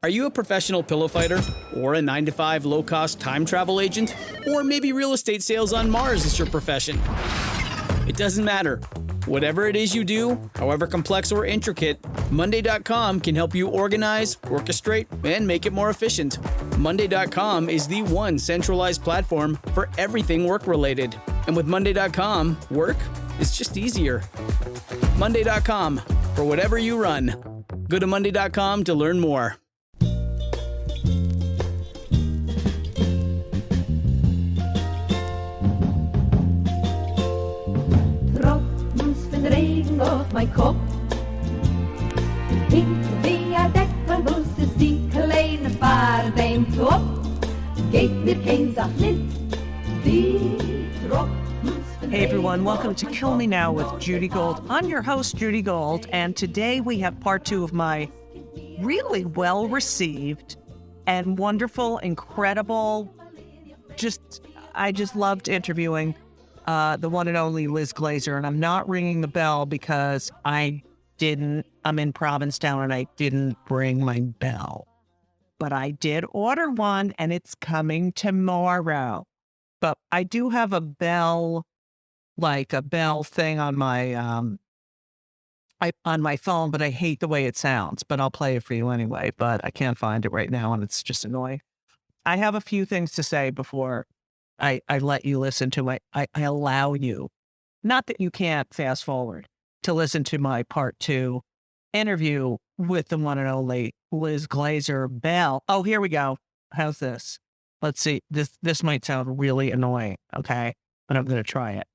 Are you a professional pillow fighter? Or a 9-to-5 low-cost time travel agent? Or maybe real estate sales on Mars is your profession? It doesn't matter. Whatever it is you do, however complex or intricate, Monday.com can help you organize, orchestrate, and make it more efficient. Monday.com is the one centralized platform for everything work-related. And with Monday.com, work is just easier. Monday.com, for whatever you run. Go to Monday.com to learn more. Regen auf mein Kopf. Hinter via Deck, muss es die kleine Fahrt beim Top. Geht mir kein Sach nicht, die Tropfen. Hey everyone, welcome to Kill Me Now with Judy Gold. I'm your host, Judy Gold, and today we have part 2 of my really well-received and wonderful, incredible, I just loved interviewing the one and only Liz Glazer, and I'm not ringing the bell because I'm in Provincetown and I didn't bring my bell. But I did order one and it's coming tomorrow. But I do have a bell, like a bell thing on my on my phone, but I hate the way it sounds. But I'll play it for you anyway, but I can't find it right now and it's just annoying. I have a few things to say before I let you listen to I allow you, not that you can't fast forward, to listen to my part 2 interview with the one and only Liz Glazer Bell. Oh, here we go. How's this? Let's see. This might sound really annoying, okay? But I'm going to try it.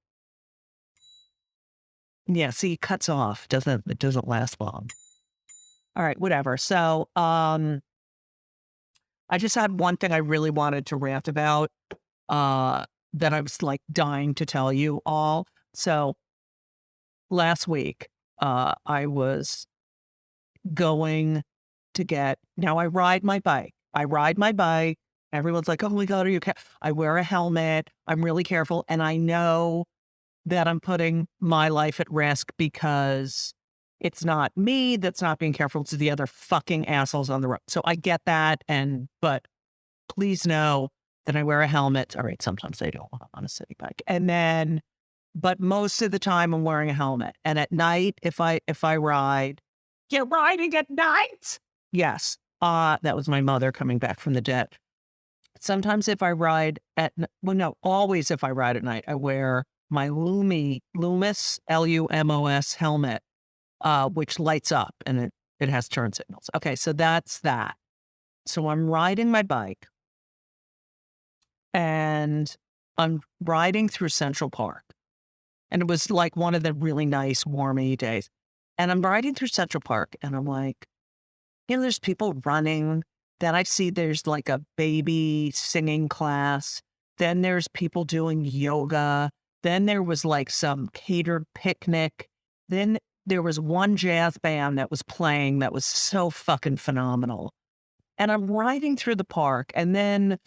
Yeah, see, it cuts off. It doesn't last long. All right, whatever. So, I just had one thing I really wanted to rant about. That I was like dying to tell you all. So last week, I was going to now I ride my bike. Everyone's like, oh my God, are you okay? I wear a helmet. I'm really careful. And I know that I'm putting my life at risk because it's not me that's not being careful. It's the other fucking assholes on the road. So I get that. But please know that I wear a helmet. All right, sometimes I don't on a city bike. But most of the time I'm wearing a helmet. And at night, if I ride, you're riding at night? Yes. That was my mother coming back from the dead. Sometimes if I ride always if I ride at night, I wear my Loomis, Lumos helmet, which lights up and it has turn signals. Okay, so that's that. So I'm riding my bike. And I'm riding through Central Park. And it was like one of the really nice, warmy days. And I'm riding through Central Park and I'm like, there's people running. Then I see there's like a baby singing class. Then there's people doing yoga. Then there was like some catered picnic. Then there was one jazz band that was playing that was so fucking phenomenal. And I'm riding through the park and then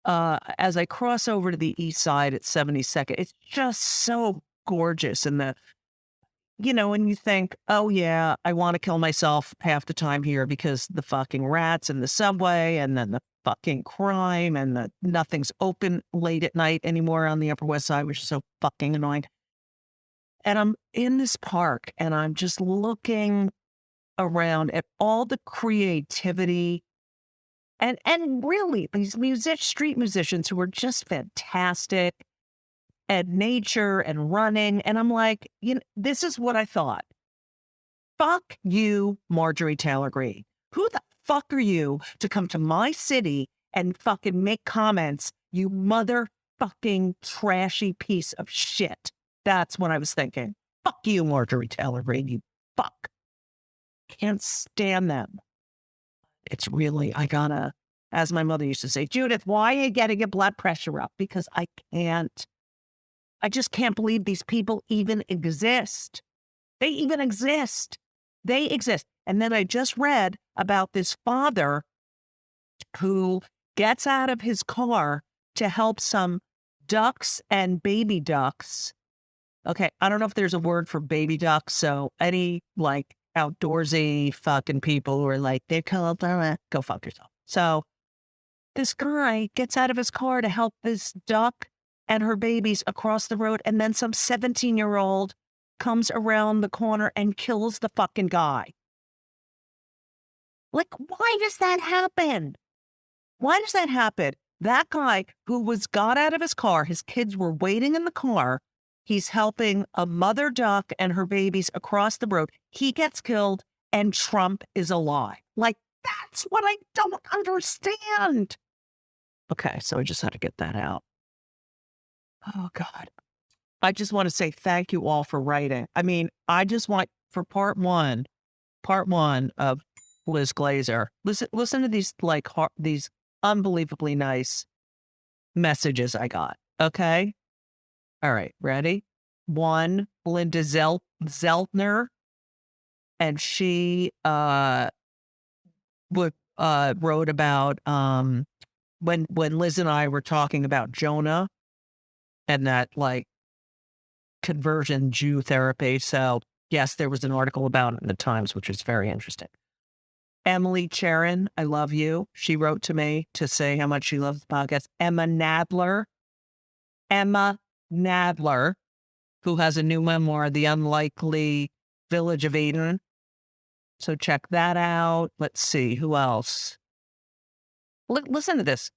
as I cross over to the east side at 72nd, it's just so gorgeous. And and you think, oh yeah, I want to kill myself half the time here because the fucking rats in the subway and then the fucking crime and nothing's open late at night anymore on the Upper West Side, which is so fucking annoying. And I'm in this park and I'm just looking around at all the creativity And really, these street musicians who were just fantastic at nature and running. And I'm like, this is what I thought. Fuck you, Marjorie Taylor Greene. Who the fuck are you to come to my city and fucking make comments, you motherfucking trashy piece of shit? That's what I was thinking. Fuck you, Marjorie Taylor Greene, you fuck. Can't stand them. It's really, as my mother used to say, Judith, why are you getting your blood pressure up? Because I just can't believe these people even exist. They even exist. They exist. And then I just read about this father who gets out of his car to help some ducks and baby ducks. Okay, I don't know if there's a word for baby ducks, so any outdoorsy fucking people who are like, they're called, go fuck yourself. So this guy gets out of his car to help this duck and her babies across the road. And then some 17-year-old comes around the corner and kills the fucking guy. Like, why does that happen? Why does that happen? That guy who got out of his car, his kids were waiting in the car. He's helping a mother duck and her babies across the road. He gets killed and Trump is alive. Like, that's what I don't understand. Okay, so I just had to get that out. Oh, God. I just want to say thank you all for writing. I mean, I just want, for part one of Liz Glazer, listen to these, like, these unbelievably nice messages I got. Okay? All right, ready? One, Linda Zeltner, and she wrote about when Liz and I were talking about Jonah and that, like, conversion Jew therapy. So yes, there was an article about it in the Times, which is very interesting. Emily Charon, I love you. She wrote to me to say how much she loves the podcast. Emma Nadler, who has a new memoir, The Unlikely Village of Eden. So check that out. Let's see, who else? Listen to this.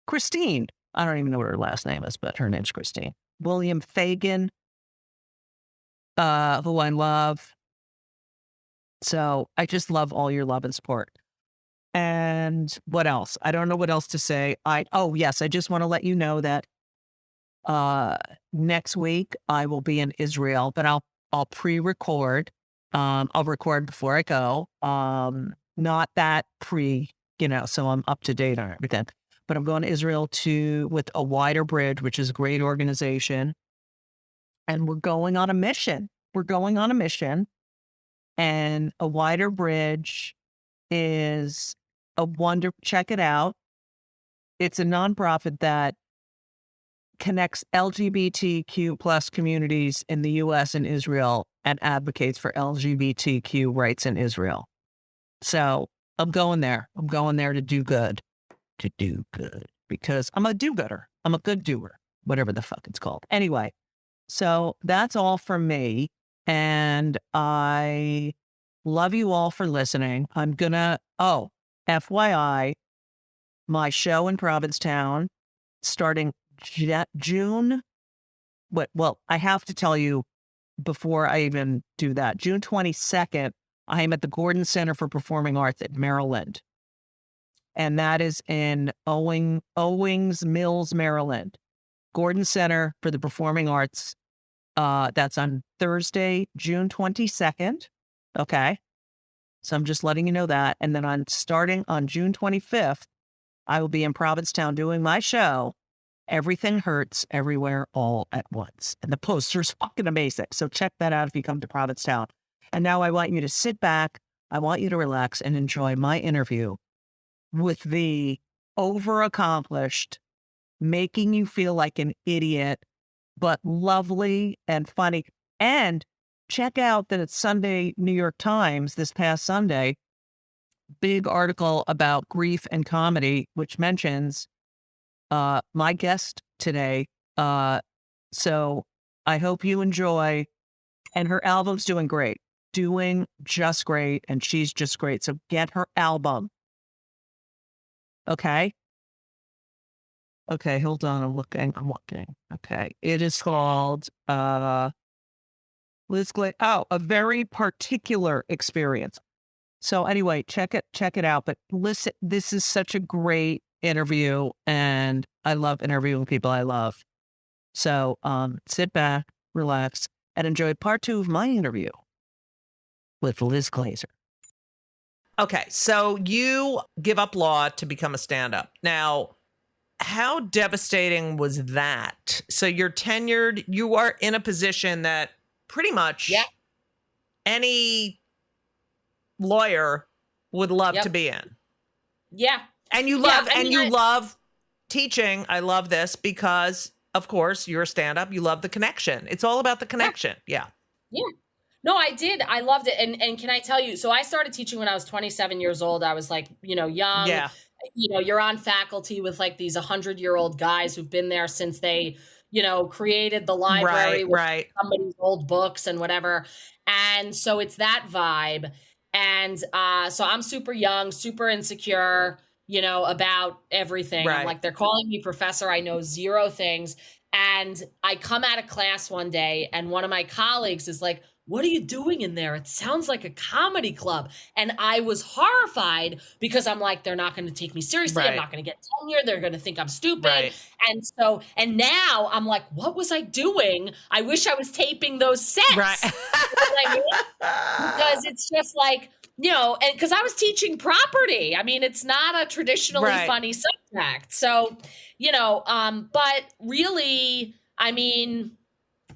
Christine. I don't even know what her last name is, but her name's Christine. William Fagan, who I love. So I just love all your love and support. And what else? I don't know what else to say. Yes, I just want to let you know that next week I will be in Israel, but I'll pre-record. I'll record before I go. Not that so I'm up to date on everything. But I'm going to Israel with A Wider Bridge, which is a great organization. And we're going on a mission. And A Wider Bridge is check it out. It's a nonprofit that connects LGBTQ plus communities in the U.S. and Israel and advocates for LGBTQ rights in Israel. So I'm going there. To do good. Because I'm a do-gooder. I'm a good doer. Whatever the fuck it's called. Anyway, so that's all from me. And I love you all for listening. I'm gonna, FYI, my show in Provincetown starting June. I have to tell you before I even do that. June 22nd, I am at the Gordon Center for Performing Arts in Maryland. And that is in Owings Mills, Maryland. Gordon Center for the Performing Arts. That's on Thursday, June 22nd. Okay. So I'm just letting you know that. And then starting on June 25th, I will be in Provincetown doing my show, Everything Hurts Everywhere All at Once. And the poster's fucking amazing. So check that out if you come to Provincetown. And now I want you to sit back. I want you to relax and enjoy my interview with the overaccomplished, making you feel like an idiot, but lovely and funny. And check out that it's Sunday, New York Times, this past Sunday, big article about grief and comedy, which mentions my guest today. So I hope you enjoy. And her album's doing just great. And she's just great. So get her album. Okay. Okay, hold on. I'm looking. Okay. It is called Liz Glazer. A Very Particular Experience. So anyway, check it out. But listen, this is such a great interview, and I love interviewing people I love. So sit back, relax, and enjoy part 2 of my interview with Liz Glazer. Okay, so you give up law to become a stand-up. Now, how devastating was that? So you're tenured, you are in a position that pretty much any lawyer would love to be in. Yeah. And you love you love teaching. I love this because, of course, you're a stand-up. You love the connection. It's all about the connection. Yeah. No, I did. I loved it. And can I tell you, so I started teaching when I was 27 years old. I was like, young. Yeah. You're on faculty with like these 100-year-old guys who've been there since they, created the library with Right. somebody's old books and whatever. And so it's that vibe. And so I'm super young, super insecure, about everything. I'm Right. like, they're calling me professor. I know zero things. And I come out of class one day and one of my colleagues is like, what are you doing in there? It sounds like a comedy club. And I was horrified because I'm like, they're not going to take me seriously. Right. I'm not going to get tenure. They're going to think I'm stupid. Right. And now I'm like, what was I doing? I wish I was taping those sets. Right. You know what I mean? Because it's just like, and because I was teaching property. I mean, it's not a traditionally Right. funny subject. So, but really, I mean,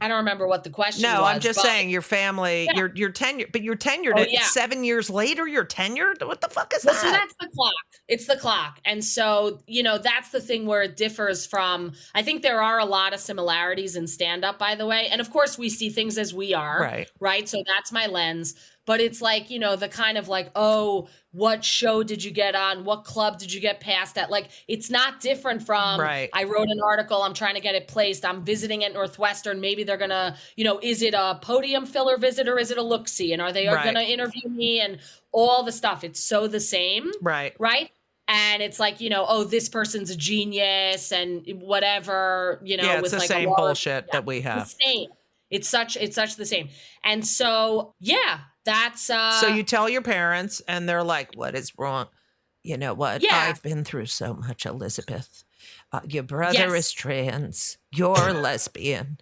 I don't remember what the question was. No, I'm just but- saying your family, Yeah. you're tenured, but you're tenured Oh, at yeah. 7 years later, you're tenured? What the fuck is Well, that? so that's the clock. It's the clock. And so, that's the thing where it differs from, I think there are a lot of similarities in stand-up, by the way. And of course, we see things as we are. Right? So that's my lens. But it's like, the kind of like, oh, what show did you get on? What club did you get passed at? Like, it's not different from, Right. I wrote an article, I'm trying to get it placed, I'm visiting at Northwestern, maybe they're going to, is it a podium filler visit or is it a look-see? And are they Right. going to interview me and all the stuff? It's so the same. Right. Right? And it's like, oh, this person's a genius and whatever, Yeah, it's with the like same a large, bullshit that we have. the same. It's such the same. And so, yeah, that's So you tell your parents and they're like, what is wrong? You know what? Yeah. I've been through so much, Elizabeth. Your brother Yes. is trans. You're lesbian.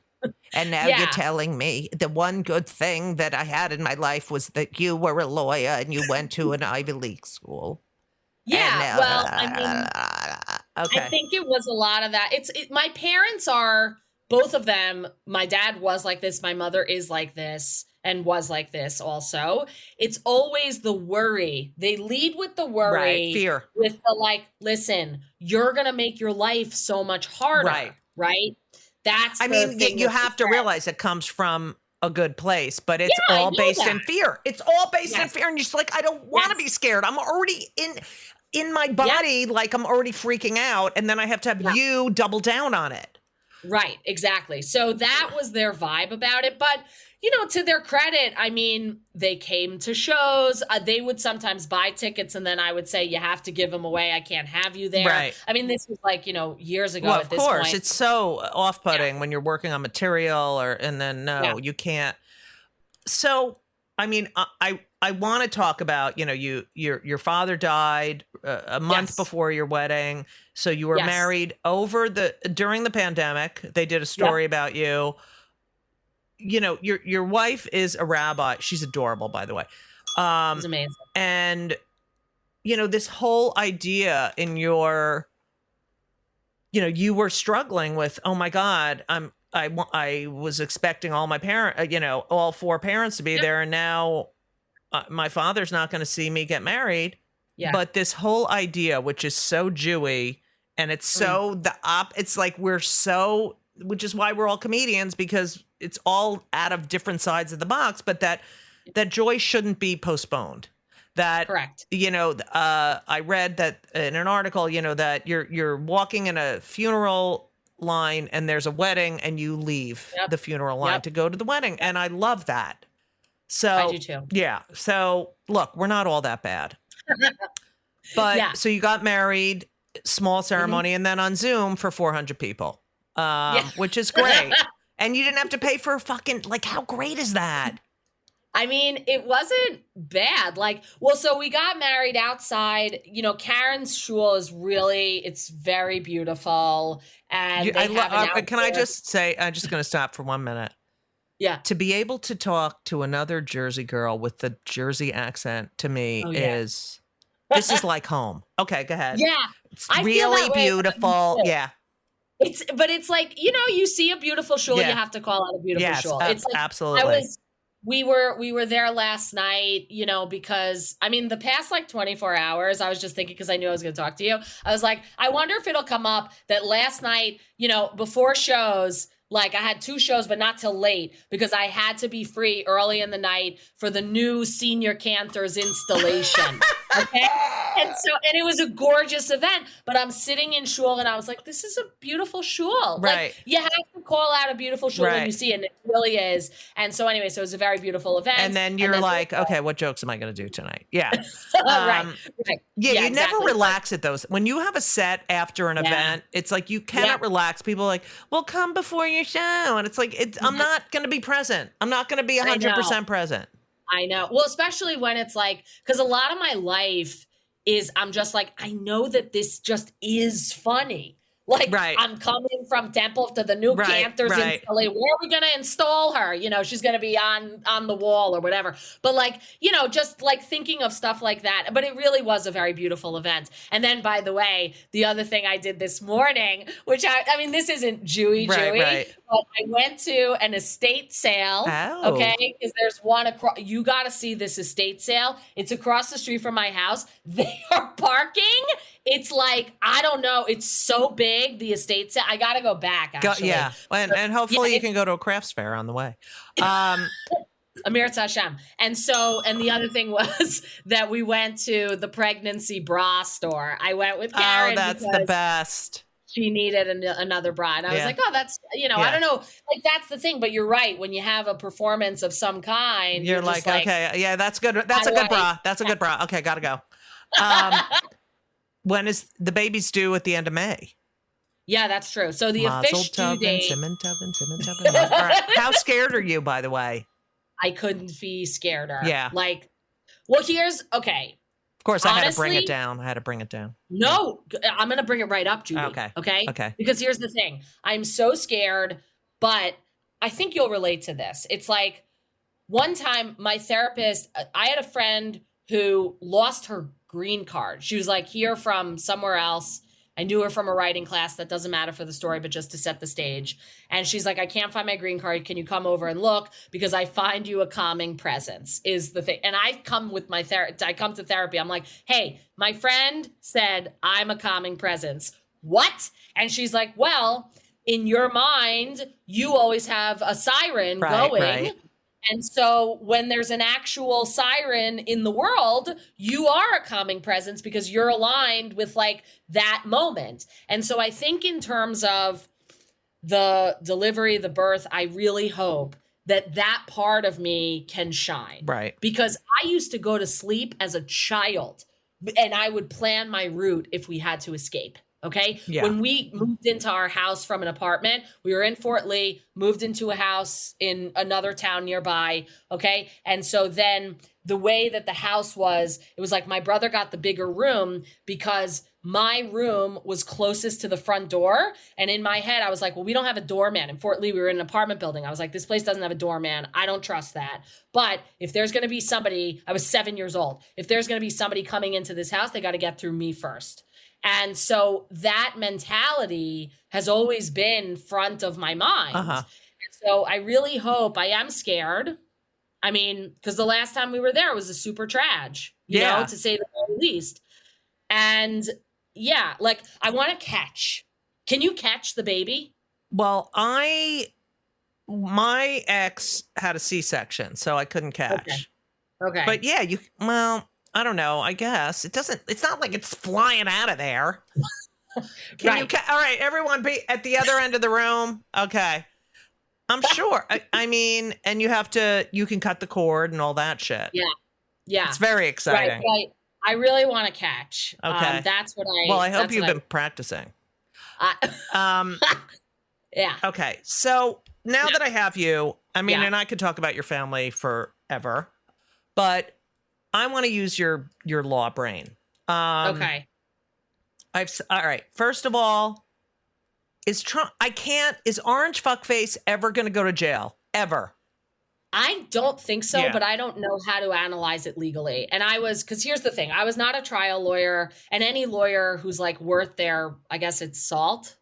And now Yeah. you're telling me the one good thing that I had in my life was that you were a lawyer and you went to an Ivy League school. yeah. And Well, I mean, okay. I think it was a lot of that. My parents are, both of them, my dad was like this, my mother is like this and was like this also. It's always the worry. They lead with the worry. Right, fear. With the like, listen, you're going to make your life so much harder. Right? That's I the mean, thing you with have the to realize it comes from a good place, but it's Yeah, I all know based in that. fear. It's all based in Yes. fear. And you're just like, I don't want to Yes. be scared. I'm already in my body, like I'm already freaking out. And then I have to have you double down on it. Right, exactly. So that was their vibe about it. But, to their credit, I mean, they came to shows. They would sometimes buy tickets and then I would say, you have to give them away. I can't have you there. Right. I mean, this was like, years ago Well, at of this course, point. it's so off-putting when you're working on material and then Yeah. you can't. So, I mean, I want to talk about, your father died a month Yes. before your wedding. So you were Yes. married during the pandemic. They did a story about you. Your wife is a rabbi. She's adorable, by the way. It's amazing. And, this whole idea in your, you were struggling with, oh my God, I was expecting all my all four parents to be Yep. there. And now my father's not going to see me get married. Yeah. But this whole idea, which is so Jewy and it's so it's like which is why we're all comedians, because it's all out of different sides of the box, but that joy shouldn't be postponed. That, Correct. I read that in an article, that you're walking in a funeral line and there's a wedding and you leave Yep. the funeral line Yep. to go to the wedding. And I love that. So I do too. yeah. So look, we're not all that bad. But Yeah. so you got married, small ceremony, and then on Zoom for 400 people, which is great. And you didn't have to pay for a fucking, like, how great is that? I mean, it wasn't bad. So we got married outside. Karen's shul is it's very beautiful. And they have an can I outdoor- just say, I'm just going to stop for 1 minute. Yeah. To be able to talk to another Jersey girl with the Jersey accent to me this is like home. Okay, go ahead. Yeah. It's I feel really that way about beautiful. you too. Yeah. It's like, you see a beautiful shul, Yeah. you have to call out a beautiful Yes, shul. It's like, absolutely. we were there last night, because I mean, the past 24 hours, I was just thinking, because I knew I was going to talk to you. I was like, I wonder if it'll come up that last night, before shows, Like I had 2 shows, but not till late because I had to be free early in the night for the new senior cantor's installation. Okay. And it was a gorgeous event, but I'm sitting in shul and I was like, this is a beautiful shul. Right. Like you have to call out a beautiful shul when you see it. And it really is. And so anyway, so it was a very beautiful event. And then you're like, okay, what jokes am I going to do tonight? Yeah. Right. Yeah, you exactly. never relax at those. When you have a set after an event, it's like you cannot relax. People are like, well, come before your show. And it's like, I'm not going to be present. I'm not going to be 100% present. I know. Well, especially when it's like, because a lot of my life is I'm just like, I know that this just is funny. Like I'm coming from Temple to the new cantor's installation. Where are we going to install her? You know, she's going to be on the wall or whatever. But like, you know, just like thinking of stuff like that. But it really was a very beautiful event. And then, by the way, the other thing I did this morning, which I mean, this isn't Jewy, but I went to an estate sale. Oh. Okay, because there's one across. You got to see this estate sale. It's across the street from my house. They are parking. It's like, I don't know. It's so big, the estate sale. I got to go back, actually. And hopefully you can go to a crafts fair on the way. Amir Hashem. And the other thing was that we went to the pregnancy bra store. I went with Karen. Oh, that's the best. She needed another bra. And I was like, oh, that's, I don't know. Like, that's the thing. But you're right. When you have a performance of some kind, you're like, okay, yeah, that's good. That's a good bra. That's a good bra. Okay, got to go. When is the baby's due at the end of May? Yeah, that's true. So the official due date. All right. How scared are you, by the way? I couldn't be scareder. Yeah. Like, well, okay. Of course, I had to bring it down. No, I'm going to bring it right up, Judy. Okay. Because here's the thing. I'm so scared, but I think you'll relate to this. It's like one time my therapist, I had a friend who lost her green card. She was like here from somewhere else. I knew her from a writing class. That doesn't matter for the story, but just to set the stage. And she's like, I can't find my green card. Can you come over and look? Because I find you a calming presence is the thing. And I come with my I come to therapy. I'm like, hey, my friend said I'm a calming presence. What? And she's like, well, in your mind, you always have a siren going. Right. And so when there's an actual siren in the world, you are a calming presence because you're aligned with like that moment. And so I think in terms of the delivery, the birth, I really hope that part of me can shine. Right. Because I used to go to sleep as a child and I would plan my route if we had to escape. Okay. Yeah. When we moved into our house from an apartment, we were in Fort Lee, moved into a house in another town nearby. Okay. And so then the way that the house was, it was like my brother got the bigger room because my room was closest to the front door. And in my head, I was like, well, we don't have a doorman. In Fort Lee, we were in an apartment building. I was like, this place doesn't have a doorman. I don't trust that. But if there's going to be somebody, I was 7 years old. If there's going to be somebody coming into this house, they got to get through me first. And so that mentality has always been front of my mind. And so I really hope, I am scared. I mean, because the last time we were there was a super trage, you know, to say the very least. And yeah, like I want to catch. Can you catch the baby? Well, my ex had a C-section, so I couldn't catch. Okay. But yeah, I don't know. I guess it's not like it's flying out of there. Can you? All right, everyone be at the other end of the room. Okay. I'm sure. I mean, and you can cut the cord and all that shit. Yeah. It's very exciting. Right. I really want to catch. Okay. That's what I. Well, I hope you've been practicing. Yeah. Okay. So now that I have you, I mean, and I could talk about your family forever, but I want to use your law brain. Okay. All right. First of all, is Orange Fuckface ever going to go to jail? Ever? I don't think so, but I don't know how to analyze it legally. And because here's the thing, I was not a trial lawyer, and any lawyer who's like worth their, I guess it's salt,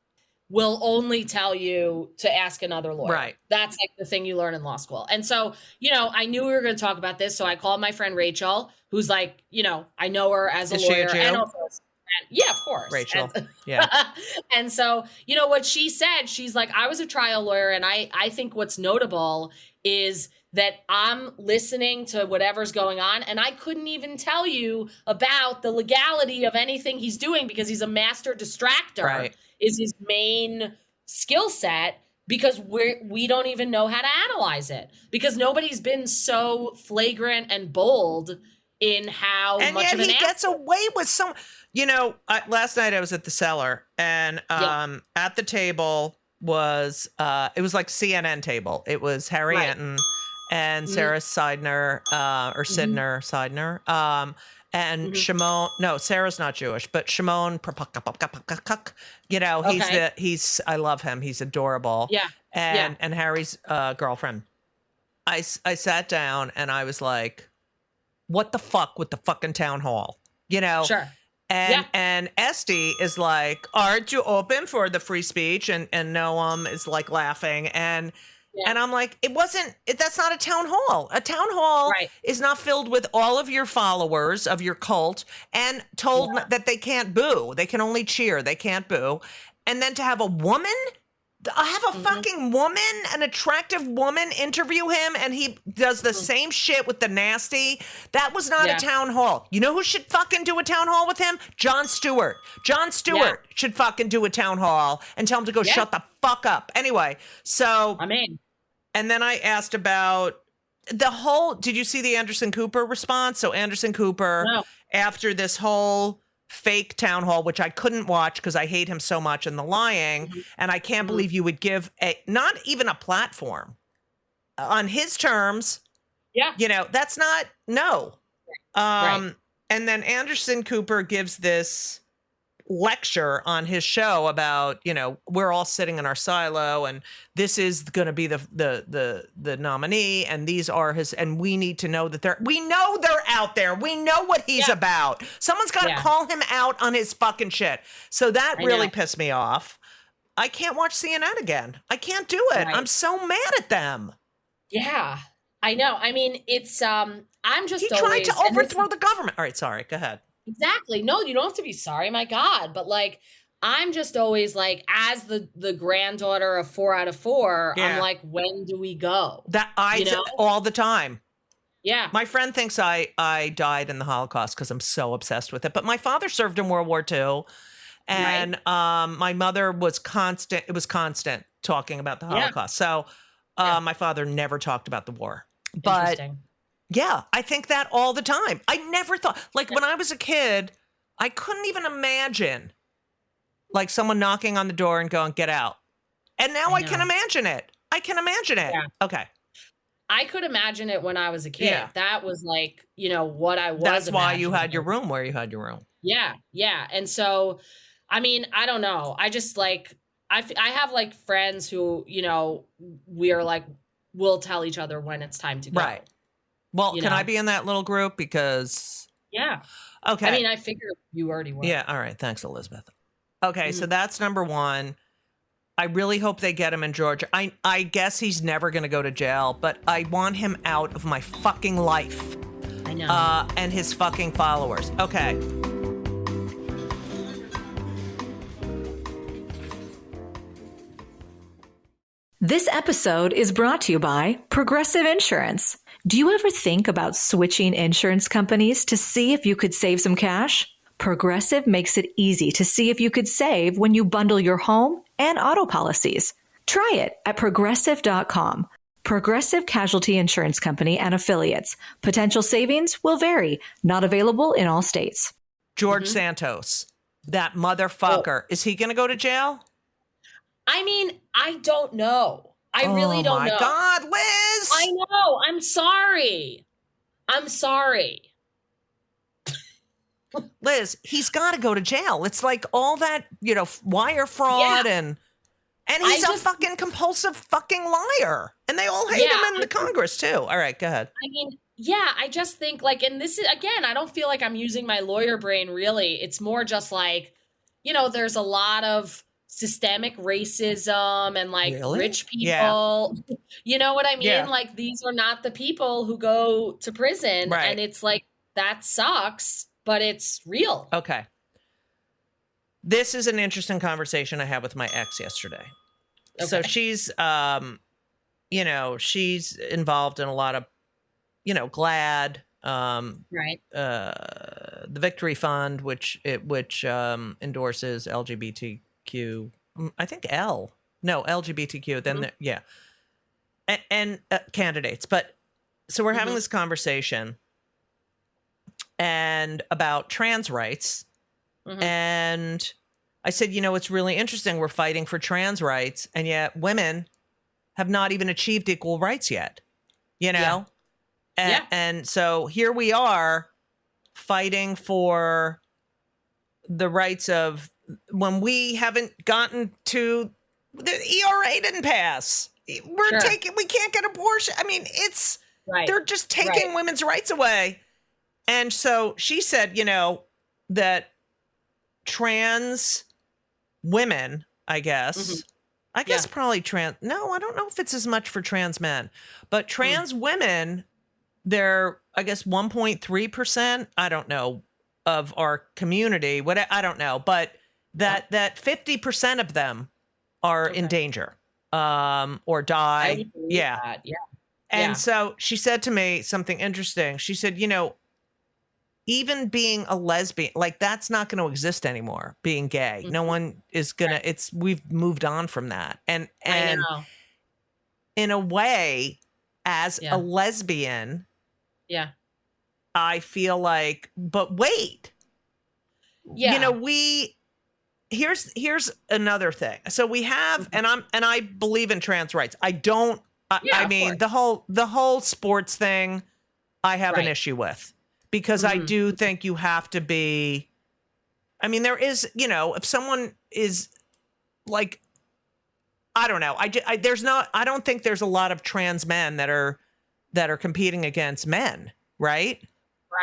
will only tell you to ask another lawyer. Right. That's like the thing you learn in law school. And so, I knew we were going to talk about this. So I called my friend Rachel, who's like, I know her as a lawyer. And also, Yeah, of course. Rachel. And, Yeah. and so, you know, what she said, she's like, I was a trial lawyer. And I think what's notable is that I'm listening to whatever's going on. And I couldn't even tell you about the legality of anything he's doing because he's a master distractor is his main skill set because we don't even know how to analyze it because nobody's been so flagrant and bold in how and much yet of an he gets away with some, you know, last night I was at the Cellar and at the table was, it was like CNN table. It was Harry Enton and Sarah Seidner, or Sidner, and Shimon, no, Sarah's not Jewish, but Shimon, you know, I love him. He's adorable. Yeah. And Harry's girlfriend. I sat down and I was like, what the fuck with the fucking town hall? You know? Sure. And Esty is like, aren't you open for the free speech? And Noam is like laughing. And I'm like, that's not a town hall. A town hall is not filled with all of your followers of your cult and told that they can't boo. They can only cheer. They can't boo. And then to have a woman, fucking woman, an attractive woman interview him and he does the same shit with the nasty. That was not a town hall. You know who should fucking do a town hall with him? Jon Stewart. Jon Stewart should fucking do a town hall and tell him to go shut the fuck up. Anyway, so and then I asked about did you see the Anderson Cooper response? So Anderson Cooper, after this whole fake town hall, which I couldn't watch because I hate him so much and the lying. And I can't believe you would give not even a platform on his terms. Yeah. You know, that's not, And then Anderson Cooper gives this lecture on his show about, you know, we're all sitting in our silo and this is going to be the nominee and these are his, and we need to know that we know they're out there. We know what he's about. Someone's got to call him out on his fucking shit. So that really pissed me off. I can't watch CNN again. I can't do it. I'm so mad at them. Yeah, I know. I mean, it's, I'm just He tried to overthrow the government. All right, sorry, go ahead. Exactly. No, you don't have to be sorry. My God. But like, I'm just always like, as the granddaughter of 4 out of 4, I'm like, when do we go? That all the time. Yeah. My friend thinks I died in the Holocaust because I'm so obsessed with it. But my father served in World War II. And my mother was constant. It was constant talking about the Holocaust. So my father never talked about the war. But yeah, I think that all the time. I never thought, like when I was a kid, I couldn't even imagine like someone knocking on the door and going, get out. And now I can imagine it. I can imagine it. Yeah. Okay. I could imagine it when I was a kid. Yeah. That was like, you know, what I was. That's why you had your room where you had your room. Yeah. Yeah. And so, I mean, I don't know. I just like, I have like friends who, you know, we're like, we'll tell each other when it's time to go. Right. Well, can I be in that little group? Because. Yeah. Okay. I mean, I figured you already were. Yeah. All right. Thanks, Elizabeth. Okay. So that's number one. I really hope they get him in Georgia. I guess he's never going to go to jail, but I want him out of my fucking life. I know. And his fucking followers. Okay. This episode is brought to you by Progressive Insurance. Do you ever think about switching insurance companies to see if you could save some cash? Progressive makes it easy to see if you could save when you bundle your home and auto policies. Try it at Progressive.com. Progressive Casualty Insurance Company and Affiliates. Potential savings will vary. Not available in all states. George Santos, that motherfucker. Is he going to go to jail? I mean, I don't know. I really don't know. Oh my God, Liz! I know. I'm sorry. Liz, he's got to go to jail. It's like all that, you know, wire fraud and he's a fucking compulsive fucking liar. And they all hate him in the Congress too. All right, go ahead. I mean, yeah, I just think like, and this is, again, I don't feel like I'm using my lawyer brain really. It's more just like, you know, there's a lot of systemic racism and like rich people, you know what I mean? Yeah. Like these are not the people who go to prison. Right. And it's like, that sucks, but it's real. Okay. this is an interesting conversation I had with my ex yesterday. Okay. So she's, she's involved in a lot of, GLAD, right. The Victory Fund, which endorses LGBTQ, I think LGBTQ, then and candidates. But so we're having this conversation and about trans rights. And I said, it's really interesting. We're fighting for trans rights, and yet women have not even achieved equal rights yet, Yeah. And so here we are fighting for the rights of when we haven't gotten to the ERA didn't pass. We can't get abortion. I mean, they're just taking women's rights away. And so she said, that trans women, I guess, probably no, I don't know if it's as much for trans men, but trans women, they're, I guess, 1.3%, I don't know, of our community. I don't know, but that 50% of them are in danger, or die. That. Yeah. And so she said to me something interesting. She said, even being a lesbian, like that's not going to exist anymore, being gay. No one is going to, we've moved on from that. And in a way, as a lesbian, I feel like, but wait, here's another thing. So we have, and I believe in trans rights. I don't, I mean, the whole sports thing, I have an issue with. Because I do think you have to be, I mean, there is, if someone is like, I don't know. I don't think there's a lot of trans men that are competing against men, right?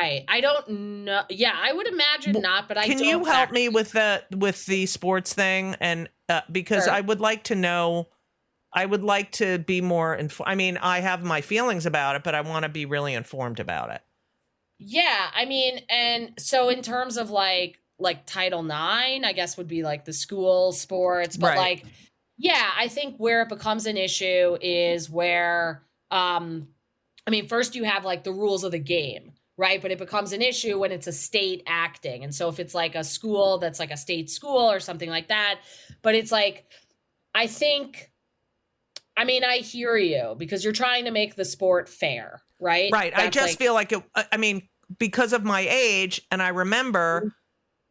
Right. I don't know. Yeah, I would imagine not, but can you help me with the sports thing? And because I would like to know, I would like to be more informed. I mean, I have my feelings about it, but I want to be really informed about it. Yeah, I mean, and so in terms of like Title IX, I guess would be like the school sports, but I think where it becomes an issue is where, first you have like the rules of the game, right? But it becomes an issue when it's a state acting. And so if it's like a school that's like a state school or something like that, but it's like, I hear you because you're trying to make the sport fair. Right. Right. I just feel like because of my age, and I remember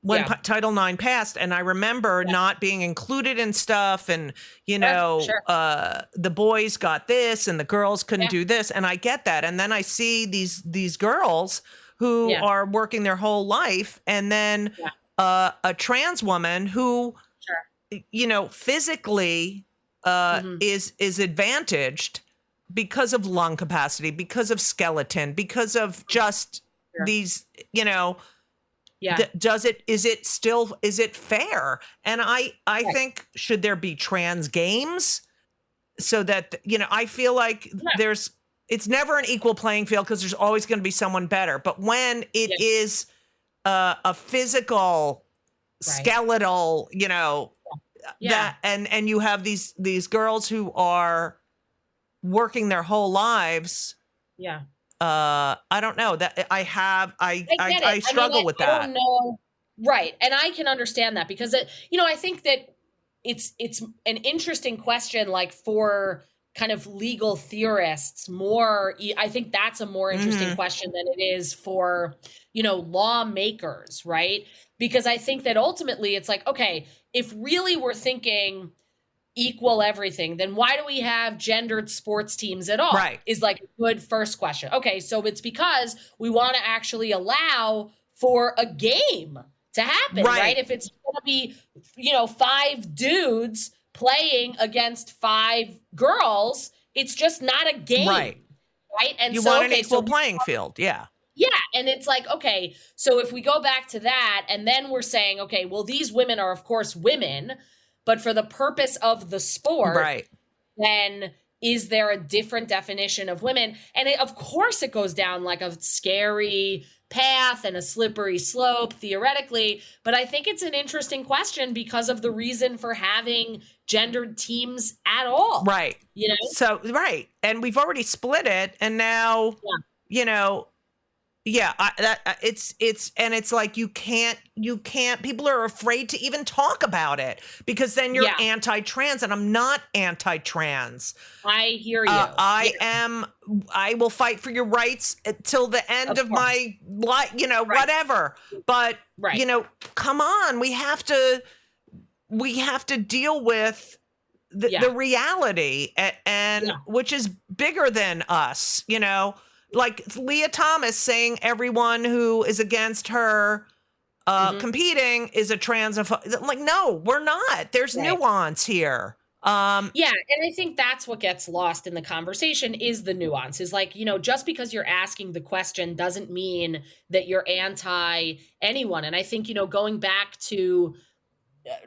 when Title IX passed, and I remember not being included in stuff, and the boys got this and the girls couldn't do this, and I get that. And then I see these girls who are working their whole life, and then a trans woman who physically is advantaged because of lung capacity, because of skeleton, because of just these, is it fair? And I think, should there be trans games so that, I feel like it's never an equal playing field because there's always going to be someone better. But when it is a physical, skeletal, that, and you have these girls who are working their whole lives. Yeah. I don't know that I struggle with that. I don't know. Right. And I can understand that because I think that it's an interesting question, like for kind of legal theorists more. I think that's a more interesting question than it is for, lawmakers. Right. Because I think that ultimately it's like, okay, if really we're thinking equal everything, then why do we have gendered sports teams at all? Right. Is like a good first question. Okay, so it's because we want to actually allow for a game to happen, right? If it's going to be, 5 dudes playing against 5 girls, it's just not a game. Right. And you want an equal playing field. Yeah. Yeah. And it's like, okay, so if we go back to that and then we're saying, okay, well, these women are of course women, but for the purpose of the sport, then is there a different definition of women? And of course it goes down like a scary path and a slippery slope theoretically, but I think it's an interesting question because of the reason for having gendered teams at all. Right. You know? So, right. And we've already split it. And now, you know, it's like you can't, people are afraid to even talk about it because then you're anti-trans, and I'm not anti-trans. I hear you. I will fight for your rights till the end of my life, you know, whatever. But, you know, come on, we have to deal with the reality and which is bigger than us, you know. Like Leah Thomas saying everyone who is against her competing is a transphobe. Like, no, we're not. There's nuance here. And I think that's what gets lost in the conversation is the nuance. Is like, you know, just because you're asking the question doesn't mean that you're anti anyone. And I think, you know, going back to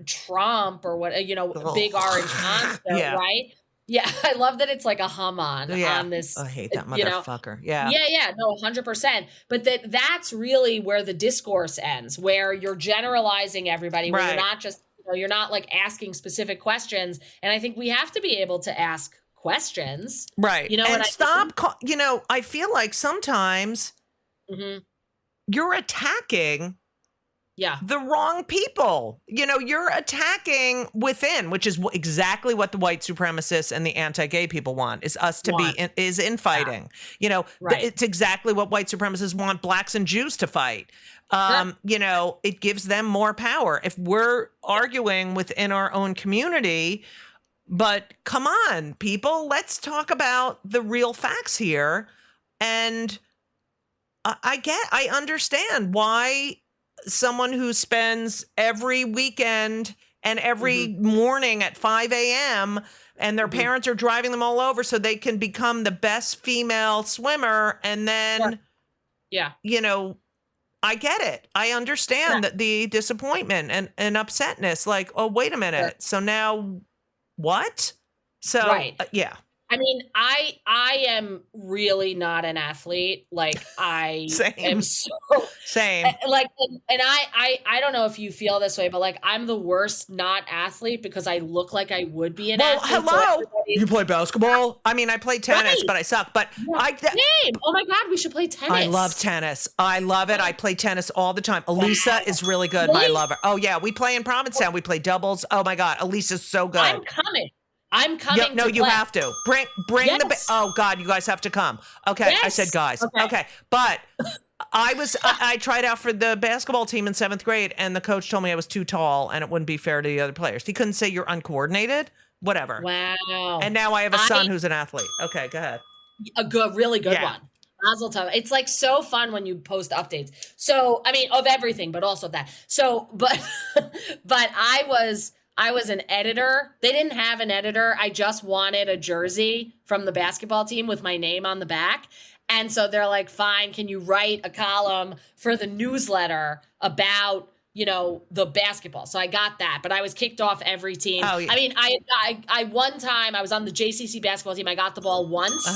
Trump or what, you know, big orange monster, right? Yeah, I love that it's like a hum on this. I hate that motherfucker. You know? Yeah, no, 100%. But that's really where the discourse ends, where you're generalizing everybody, where you're not just, you know, you're not like asking specific questions. And I think we have to be able to ask questions. Right. You know, and stop, you know, I feel like sometimes you're attacking the wrong people. You know, you're attacking within, which is exactly what the white supremacists and the anti-gay people want, is us to be infighting. You know, it's exactly what white supremacists want blacks and Jews to fight. You know, it gives them more power. If we're arguing within our own community, but come on, people, let's talk about the real facts here. And I understand why someone who spends every weekend and every morning at 5 a.m. and their parents are driving them all over so they can become the best female swimmer. And then, you know, I get it. I understand that the disappointment and upsetness, like, oh, wait a minute. So now what? So, I mean, I am really not an athlete. Like I am so like, and I don't know if you feel this way, but like I'm the worst not athlete because I look like I would be an athlete. Hello. You play basketball? I mean, I play tennis, but I suck. But oh my God, we should play tennis. I love tennis. I love it. I play tennis all the time. Elisa is really good. I love her. Oh yeah, we play in Provincetown. We play doubles. Oh my God, Elisa's so good. I'm coming. No, you have to bring oh God, you guys have to come. Okay, I said guys. Okay, but I tried out for the basketball team in 7th grade, and the coach told me I was too tall, and it wouldn't be fair to the other players. He couldn't say you're uncoordinated. Whatever. Wow. And now I have a son who's an athlete. Okay, go ahead. Really good one. Mazel tov. It's like so fun when you post updates. So I mean, of everything, but also that. So, but I was an editor. They didn't have an editor. I just wanted a jersey from the basketball team with my name on the back. And so they're like, fine, can you write a column for the newsletter about, you know, the basketball? So I got that, but I was kicked off every team. Oh, yeah. I mean, I one time I was on the JCC basketball team. I got the ball once,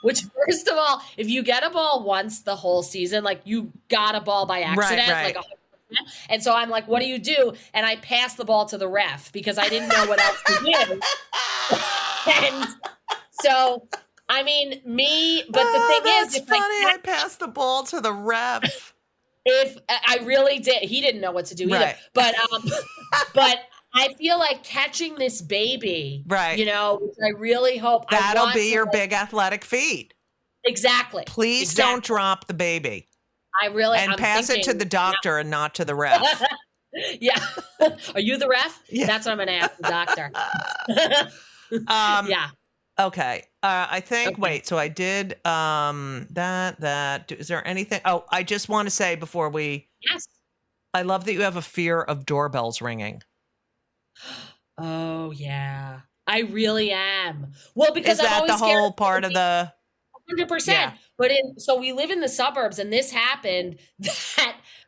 which first of all, if you get a ball once the whole season, like you got a ball by accident, right. like and so I'm like, what do you do? And I passed the ball to the ref because I didn't know what else to do. And so, I mean, but the thing is, it's funny. I passed the ball to the ref. If I really did, he didn't know what to do either. But I feel like catching this baby, you know, which I really hope that'll be your big athletic feat. Exactly. Please don't drop the baby. I'm pass it to the doctor and not to the ref. Yeah. Are you the ref? Yeah. That's what I'm going to ask the doctor. Yeah. Okay. I think, wait, so I did that. Is there anything? Oh, I just want to say before we. Yes. I love that you have a fear of doorbells ringing. Oh, yeah. I really am. Well, because is that the whole part of the. 100%. Yeah. But so we live in the suburbs, and this happened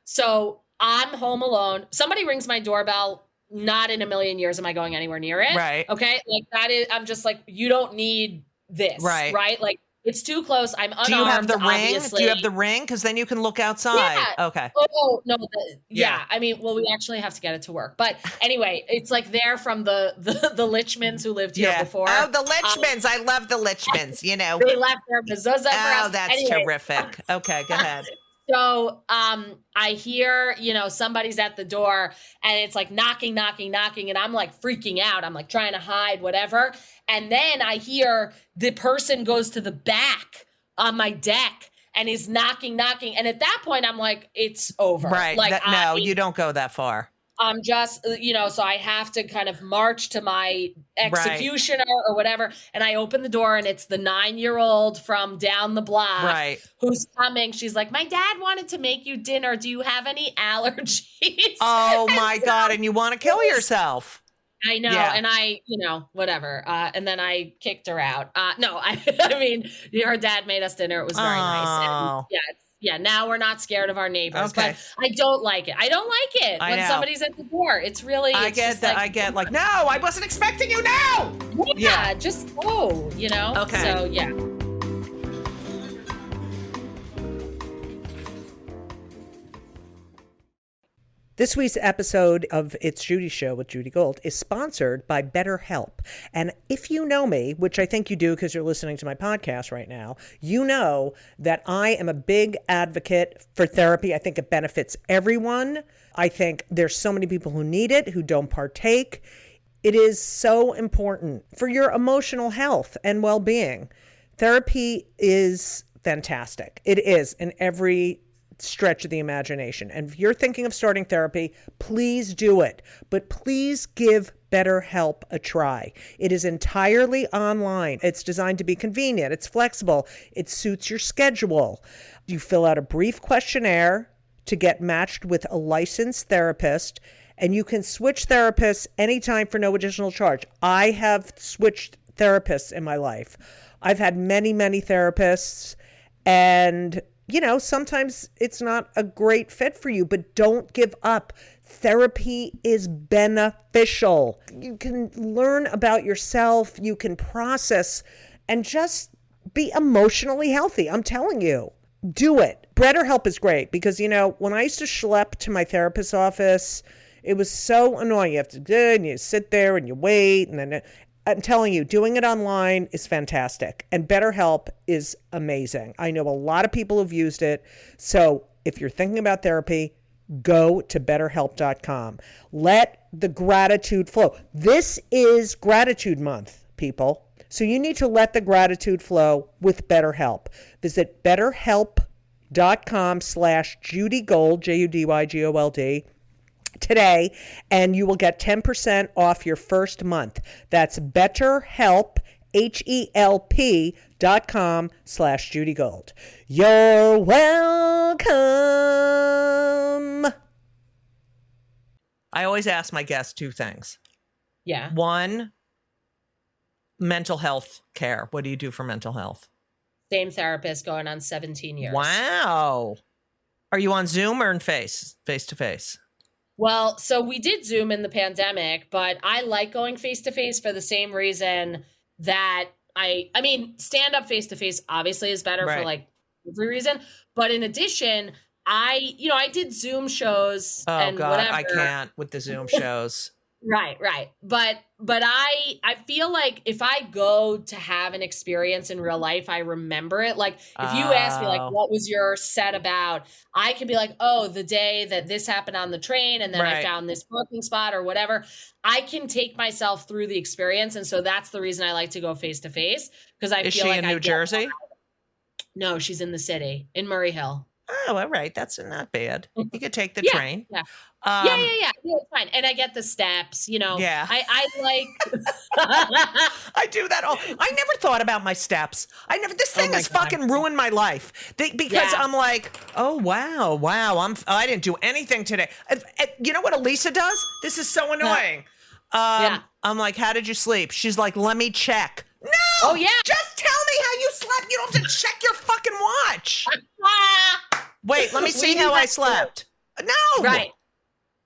so I'm home alone. Somebody rings my doorbell. Not in a million years am I going anywhere near it. Right. Okay. Like that is, I'm just like, you don't need this, Right. right? Like it's too close. I'm unarmed. Do you have the ring? Obviously. Do you have the ring? Because then you can look outside. Yeah. Okay. Oh no. Yeah. I mean, well, we actually have to get it to work. But anyway, it's like they're from the Lichmans who lived here before. Oh, the Lichmans. I love the Lichmans, you know. They left their mezuzah for us. Oh, that's anyway, terrific. Okay, go ahead. So I hear, somebody's at the door and it's like knocking. And I'm like freaking out. I'm like trying to hide, whatever. And then I hear the person goes to the back on my deck and is knocking. And at that point, I'm like, it's over. Right. Like, no, you don't go that far. I'm just, so I have to kind of march to my executioner or whatever. And I open the door and it's the 9-year-old from down the block who's coming. She's like, my dad wanted to make you dinner. Do you have any allergies? Oh my God. And you want to kill yourself. I know. Yeah. And I, whatever. And then I kicked her out. No, I mean, her dad made us dinner. It was very nice. And yeah, now we're not scared of our neighbors. Okay. But I don't like it. I don't like it when somebody's at the door. It's really, I get that. I get like, no, I wasn't expecting you now. Yeah, just go, Okay. So, yeah. This week's episode of It's Judy's Show with Judy Gold is sponsored by BetterHelp. And if you know me, which I think you do because you're listening to my podcast right now, you know that I am a big advocate for therapy. I think it benefits everyone. I think there's so many people who need it, who don't partake. It is so important for your emotional health and well-being. Therapy is fantastic. It is in every stretch of the imagination. And if you're thinking of starting therapy, please do it. But please give BetterHelp a try. It is entirely online. It's designed to be convenient. It's flexible. It suits your schedule. You fill out a brief questionnaire to get matched with a licensed therapist, and you can switch therapists anytime for no additional charge. I have switched therapists in my life. I've had many, many therapists, and sometimes it's not a great fit for you, but don't give up. Therapy is beneficial. You can learn about yourself. You can process and just be emotionally healthy. I'm telling you, do it. BetterHelp is great because, when I used to schlep to my therapist's office, it was so annoying. You have to do it and you sit there and you wait. And then I'm telling you, doing it online is fantastic. And BetterHelp is amazing. I know a lot of people who've used it. So if you're thinking about therapy, go to BetterHelp.com. Let the gratitude flow. This is Gratitude Month, people. So you need to let the gratitude flow with BetterHelp. Visit BetterHelp.com/JudyGold, JudyGold, today, and you will get 10% off your first month. That's BetterHelp, HELP.com/JudyGold. You're welcome. I always ask my guests 2 things. Yeah. 1, mental health care. What do you do for mental health? Same therapist going on 17 years. Wow. Are you on Zoom or in face to face? Well, so we did Zoom in the pandemic, but I like going face-to-face for the same reason that I mean, stand-up face-to-face obviously is better for like every reason. But in addition, I did Zoom shows and God, whatever. I can't with the Zoom shows. Right. But I feel like if I go to have an experience in real life, I remember it. Like if you ask me like, what was your set about? I can be like, oh, the day that this happened on the train and then I found this parking spot or whatever. I can take myself through the experience. And so that's the reason I like to go face to face because I Is feel she like in New Jersey? No, she's in the city in Murray Hill. Oh, all right. That's not bad. You could take the train. Yeah. Yeah, it's fine. And I get the steps, Yeah. I like. I do that all. I never thought about my steps. This thing has fucking ruined my life because I'm like, oh, wow. I didn't do anything today. You know what Elisa does? This is so annoying. I'm like, how did you sleep? She's like, let me check. No. Oh, yeah. Just tell me how you slept. You don't have to check your fucking watch. Wait, let me see how I slept. No. Right.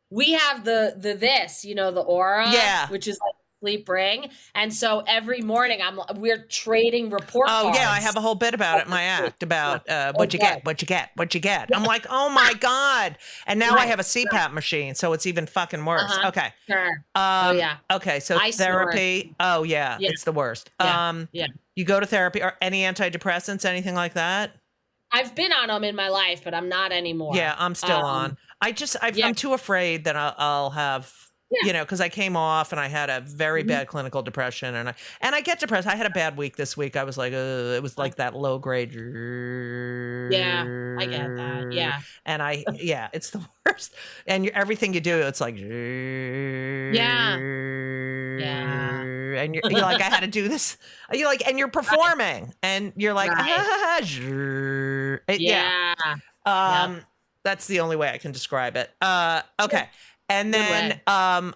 We have the Aura, which is like sleep bring. And so every morning we're trading report cards. Oh yeah, I have a whole bit about it in my act about what you get. I'm like, oh my God. And now I have a CPAP machine, so it's even fucking worse. Okay. Sure. Okay, so therapy. Oh yeah, it's the worst. You go to therapy or any antidepressants, anything like that? I've been on them in my life, but I'm not anymore. Yeah, I'm still on. I'm too afraid that I'll have, because I came off and I had a very bad clinical depression, and I get depressed. I had a bad week this week. I was like, it was like that low grade. Yeah, I get that. Yeah, and it's the worst. And everything you do, it's like, yeah. And you're like, I had to do this. You're like, and you're performing, and you're like, that's the only way I can describe it. Okay. And then, I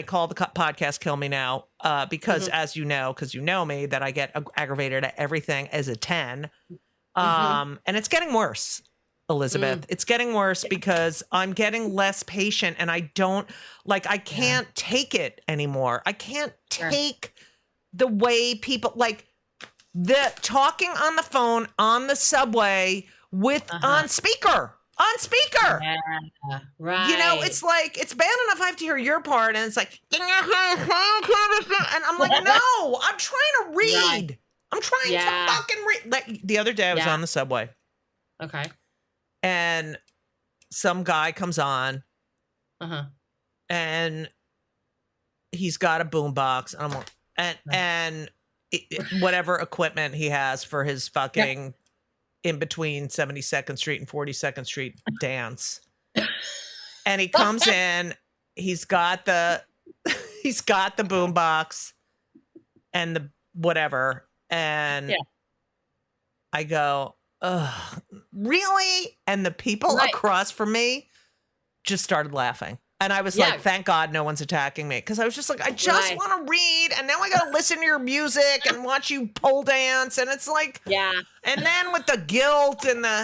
call the podcast Kill Me Now, because as you know, because you know me, that I get aggravated at everything as a 10. And it's getting worse, Elizabeth. It's getting worse because I'm getting less patient, and I can't take it anymore. I can't take the way people, like the talking on the phone on the subway with on speaker. Yeah, right. It's like, it's bad enough I have to hear your part, and it's like, and I'm like, no, I'm trying to read. Right. I'm trying to fucking read. Like the other day I was on the subway. Okay. And some guy comes on. And he's got a boombox, and I'm like, and whatever equipment he has for his fucking in between 72nd Street and 42nd Street dance. And he comes in, he's got the boombox and the whatever. And I go, ugh, really? And the people across from me just started laughing. And I was like, thank God no one's attacking me. Because I was just like, I just want to read. And now I got to listen to your music and watch you pole dance. And it's like, and then with the guilt and the,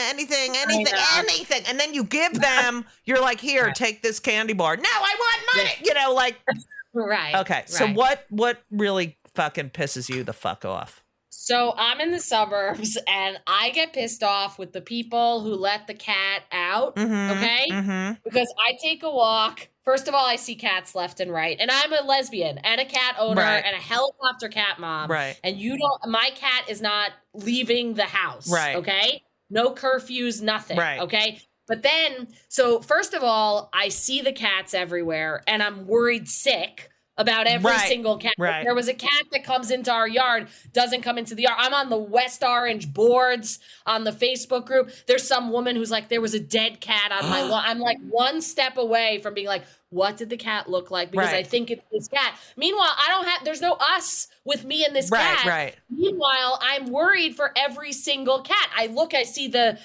anything. And then you give them, you're like, here, take this candy bar. No, I want money. Right. Okay. So what really fucking pisses you the fuck off? So I'm in the suburbs, and I get pissed off with the people who let the cat out, okay? Because I take a walk. First of all, I see cats left and right, and I'm a lesbian and a cat owner and a helicopter cat mom. Right. And my cat is not leaving the house, okay? No curfews, nothing, okay? But then, so first of all, I see the cats everywhere, and I'm worried sick about every single cat. Right. There was a cat that comes into our yard, doesn't come into the yard. I'm on the West Orange boards on the Facebook group. There's some woman who's like, there was a dead cat on my lawn. I'm like one step away from being like, what did the cat look like? Because I think it's this cat. Meanwhile, there's no us with me and this cat. Right. Meanwhile, I'm worried for every single cat. I see the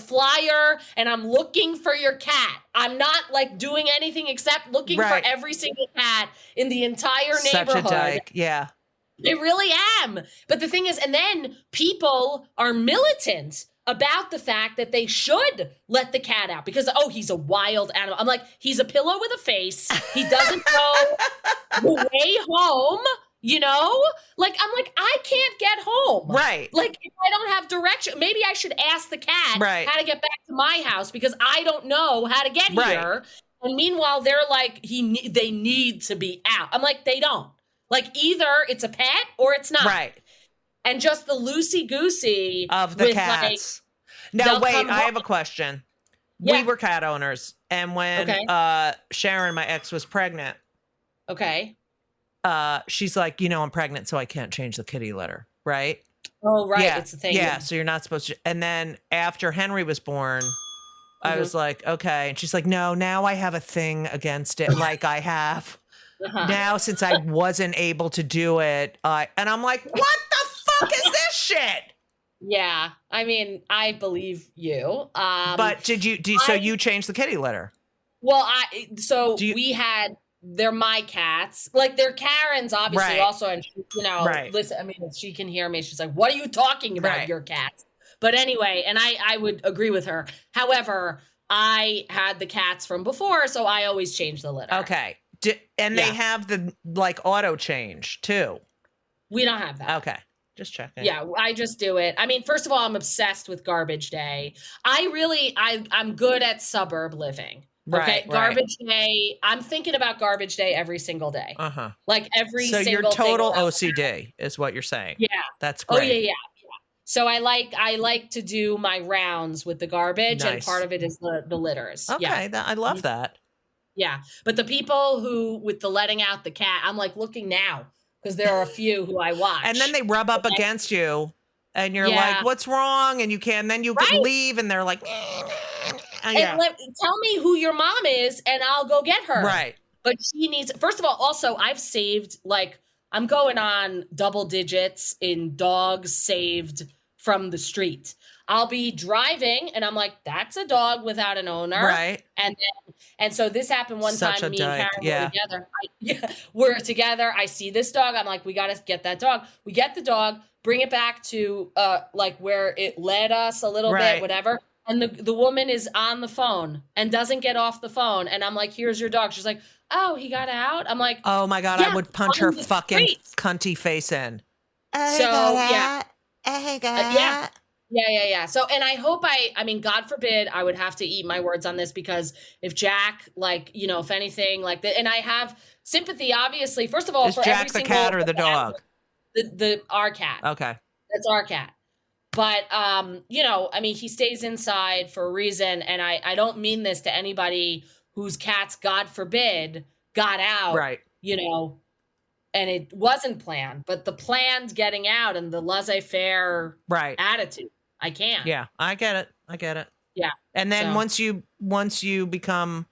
flyer, and I'm looking for your cat. I'm not like doing anything except looking for every single cat in the entire neighborhood. Such a dyke. Yeah. I really am. But the thing is, and then people are militant about the fact that they should let the cat out because, he's a wild animal. I'm like, he's a pillow with a face. He doesn't know the way home, Like, I'm like, I can't get home. Right. Like, if I don't have direction, maybe I should ask the cat how to get back to my house because I don't know how to get here. And meanwhile, they're like, they need to be out. I'm like, they don't. Like, either it's a pet or it's not. Right. And just the loosey-goosey of the cats. Now, wait, I have a question. Yeah. We were cat owners. And when Sharon, my ex, was pregnant. Okay. She's like, I'm pregnant, so I can't change the kitty litter. Right? Oh, right. Yeah. It's a thing. Yeah. So you're not supposed to. And then after Henry was born, I was like, okay. And she's like, no, now I have a thing against it. Like I have. Now, since I wasn't able to do it, and I'm like, what the fuck is this shit? Yeah, I mean, I believe you. But so you changed the kitty litter? Well, they're my cats. Like, they're Karen's, obviously, also. And, listen, I mean, she can hear me. She's like, what are you talking about, your cats? But anyway, and I would agree with her. However, I had the cats from before, so I always change the litter. Okay. And they have the like auto change too. We don't have that. Okay. Just checking. Yeah, I just do it. I mean, first of all, I'm obsessed with garbage day. I'm good at suburb living. Okay. Garbage day. I'm thinking about garbage day every single day. Like every so single you're total thing OCD is what you're saying. Yeah. That's great. Oh yeah. So I like to do my rounds with the garbage, and part of it is the litters. Okay. Yeah. I love that. Yeah. But the people who with the letting out the cat, I'm like looking now. Because there are a few who I watch. And then they rub up against you and you're like, what's wrong? And you can, then you can leave and they're like, tell me who your mom is and I'll go get her. Right. But she needs, first of all, also I've saved, like I'm going on double digits in dogs saved from the street. I'll be driving and I'm like, that's a dog without an owner. Right. And so this happened one time, me and Karen were together. We're together. I see this dog. I'm like, we got to get that dog. We get the dog, bring it back to like where it led us a little bit, whatever. And the woman is on the phone and doesn't get off the phone. And I'm like, here's your dog. She's like, oh, he got out. I'm like, oh my God, I would punch her fucking cunty face in. Yeah. So, and I hope I mean, God forbid I would have to eat my words on this, because if Jack, like, you know, if anything like that, and I have sympathy, obviously, first of all, is for Jack every the single cat or the dog? Our cat. Okay. That's our cat. But, you know, I mean, he stays inside for a reason. And I don't mean this to anybody whose cats, God forbid, got out, you know, and it wasn't planned, but the planned getting out and the laissez-faire attitude. I can't. Yeah, I get it. Yeah. And then once you become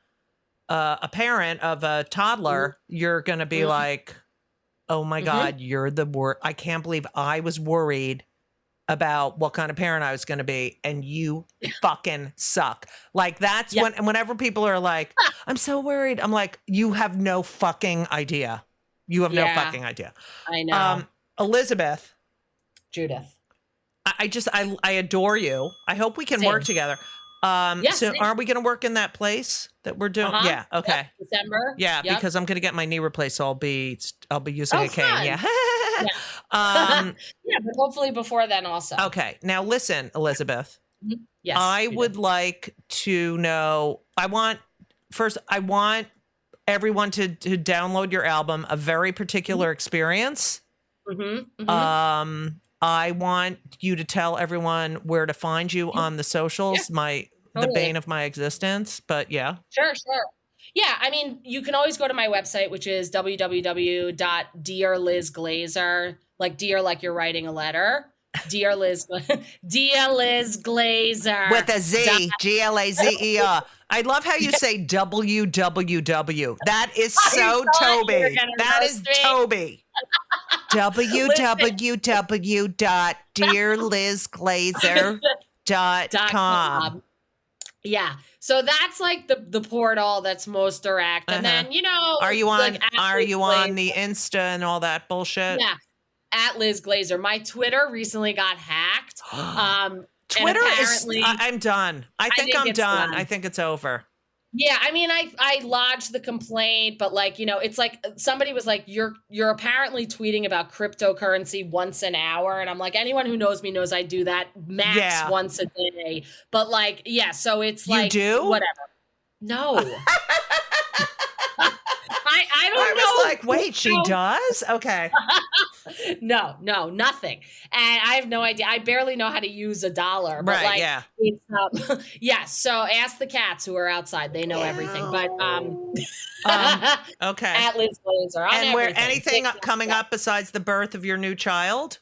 a parent of a toddler, you're going to be like, oh my God, you're the worst. I can't believe I was worried about what kind of parent I was going to be, and you fucking suck. Like that's whenever people are like, I'm so worried. I'm like, you have no fucking idea. You have no fucking idea. I know. Elizabeth. Judith. I adore you. I hope we can work together. So are we going to work in that place that we're doing? Yeah. Okay. Yep. December. Yeah. Because I'm going to get my knee replaced. So I'll be using a cane. Fun. Yeah. Yeah. But hopefully before then also. Okay. Now listen, Elizabeth, yes, I would like to know, I want everyone to download your album, A Very Particular Experience. I want you to tell everyone where to find you on the socials, the bane of my existence. But yeah. Sure. Yeah, I mean, you can always go to my website, which is www.dearlizglazer, like dear, like you're writing a letter. Dear Liz Glazer. With a Z, Glazer. I love how you say www. That is so Toby. That is Toby. www.dearlizglazer.com. Yeah. So that's like the portal that's most direct. And then, you know, are you on the Insta and all that bullshit? Yeah. At Liz Glazer. My Twitter recently got hacked. Twitter is, I'm done. I think I'm done. I think it's over. Yeah, I mean, I lodged the complaint, but like, you know, it's like somebody was like, you're apparently tweeting about cryptocurrency once an hour. And I'm like, anyone who knows me knows I do that max once a day. But like, yeah, so it's like, you do? Whatever. No. I don't know. I was like, wait, she does? Okay. No, nothing. And I have no idea. I barely know how to use a dollar. But it's, so ask the cats who are outside. They know everything. But okay. At Liz Glazer. And where anything coming up besides the birth of your new child?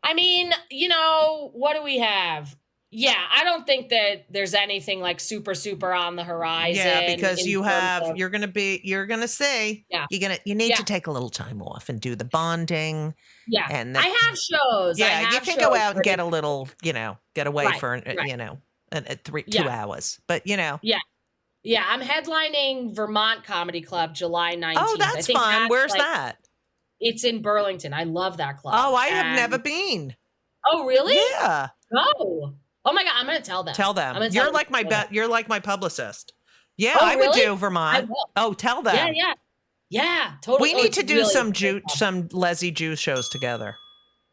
I mean, you know, what do we have? Yeah, I don't think that there's anything like super on the horizon. Yeah, because you're going to say, you need to take a little time off and do the bonding. Yeah. And I have shows. Yeah, you can go out and get a little, you know, get away for, you know, 2 hours. But, you know. Yeah. Yeah, I'm headlining Vermont Comedy Club July 19th. Oh, that's fun. Where's that? It's in Burlington. I love that club. Oh, I have never been. Oh, really? Yeah. Oh my God, I'm going to tell them. You're like my publicist. Yeah, oh, I really? would do Vermont. I will. Oh, tell them. Yeah. Yeah, totally. We need to do some Leslie Jew shows together.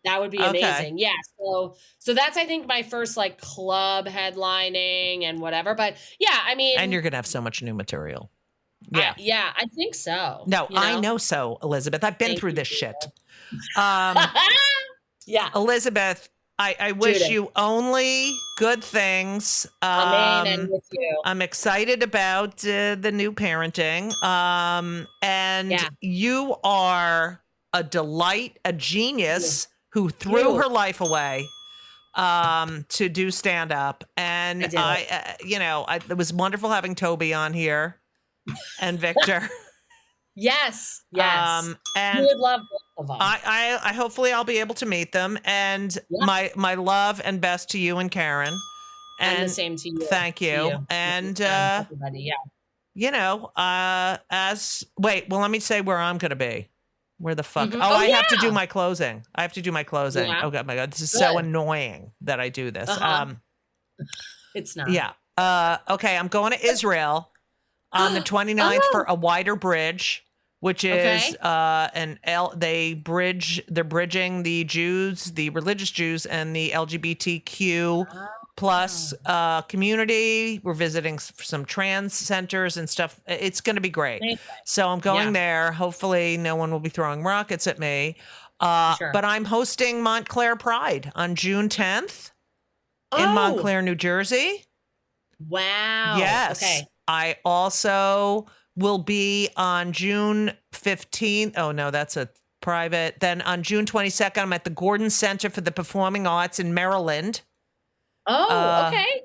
That would be amazing. Yeah. So that's, I think, my first like club headlining and whatever. But yeah, I mean, and you're gonna have so much new material. Yeah. I think so. No, I know so, Elizabeth. I've been through this shit. Yeah. Elizabeth, I wish you only good things. Amen. And with you. I'm excited about the new parenting. And you are a delight, a genius who threw her life away to do stand up. And it was wonderful having Toby on here and Victor. Yes. And you would love both of them. I hopefully I'll be able to meet them. And my love and best to you and Karen. And the same to you. Thank you. And everybody, let me say where I'm gonna be. Where the fuck? Mm-hmm. I have to do my closing. Yeah. Oh god, my god, this is so annoying that I do this. It's not. Yeah. Okay, I'm going to Israel on the 29th for a wider bridge, which is they're bridging the Jews, the religious Jews, and the LGBTQ plus community. We're visiting some trans centers and stuff. It's going to be great. So I'm going there. Hopefully no one will be throwing rockets at me. But I'm hosting Montclair Pride on June 10th in Montclair, New Jersey. Wow. Yes. Okay. I also will be on June 15th. Oh, no, that's a private. Then on June 22nd, I'm at the Gordon Center for the Performing Arts in Maryland. Oh, okay.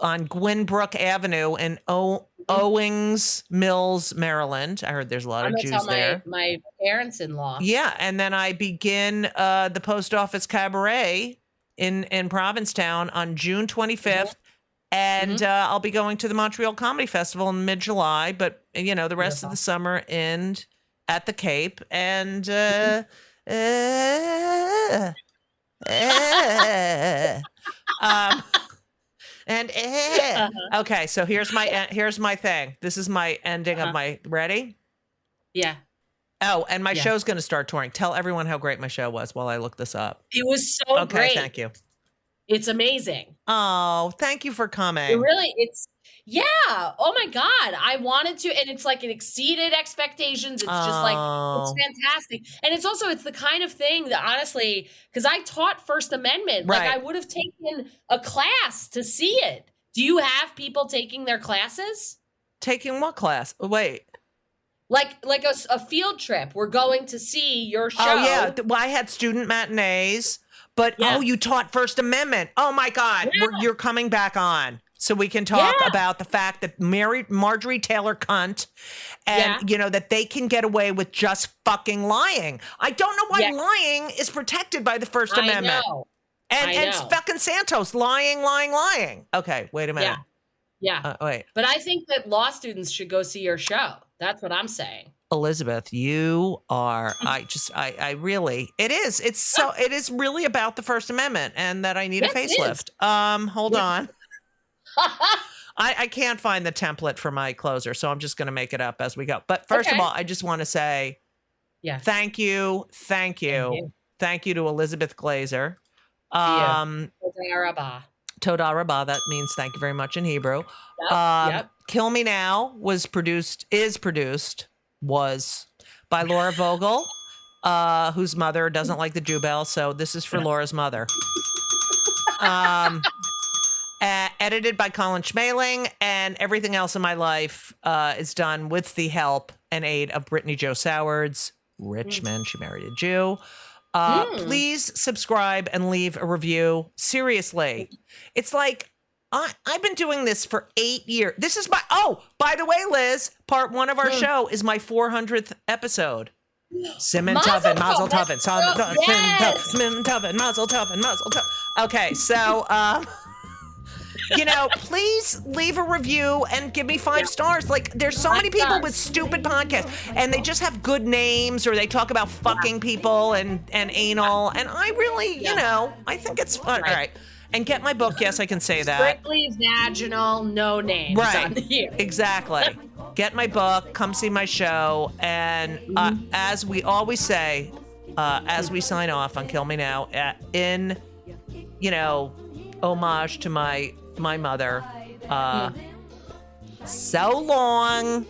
On Gwynbrook Avenue in Owings Mills, Maryland. I heard there's a lot of Jews there. My parents-in-law. Yeah, and then I begin the Post Office Cabaret in Provincetown on June 25th. And I'll be going to the Montreal Comedy Festival in mid-July, but the rest of the summer at the Cape. And okay, so here's my thing. This is my ending of my ready. Yeah. Oh, and my show's going to start touring. Tell everyone how great my show was while I look this up. It was so great. Okay, thank you. It's amazing. Oh, thank you for coming. Oh my God. I wanted to, and it's like it exceeded expectations. It's just like, it's fantastic. And it's the kind of thing that honestly, because I taught First Amendment, like I would have taken a class to see it. Do you have people taking their classes? Taking what class? Wait. Like a field trip. We're going to see your show. Oh yeah. Well, I had student matinees. But, you taught First Amendment. Oh, my God. Yeah. You're coming back on. So we can talk about the fact that Marjorie Taylor Cunt and, that they can get away with just fucking lying. I don't know why lying is protected by the First Amendment. And fucking Santos lying. Okay, wait a minute. Yeah. Wait. But I think that law students should go see your show. That's what I'm saying. Elizabeth, you are, I really, it is really about the First Amendment and that I need a facelift. Hold on. I can't find the template for my closer, so I'm just going to make it up as we go. But first of all, I just want to say, thank you to Elizabeth Glazer. Toda rabah. Toda rabah, that means thank you very much in Hebrew. Yep. Kill Me Now is produced by Laura Vogel, whose mother doesn't like the doorbells, so this is for Laura's mother. Edited by Colin Schmaling, and everything else in my life is done with the help and aid of Brittany Jo Sowards, Richmond. She married a Jew. Please subscribe and leave a review. Seriously. It's like, I've been doing this for 8 years. This is by the way, Liz, part 1 of our show is my 400th episode. Simon Tuvin, Mazel Tuvin, Simon Tuvin, Mazel Tuvin. Okay, so, please leave a review and give me 5 stars. Like, there's so many people with stupid podcasts, and they just have good names, or they talk about fucking people and anal, and I really, I think it's fun. All right. And get my book. Yes, I can say that. Strictly vaginal, no names. Right. On here. Exactly. get my book, come see my show, and as we always say, as we sign off on Kill Me Now, in homage to my mother. So long.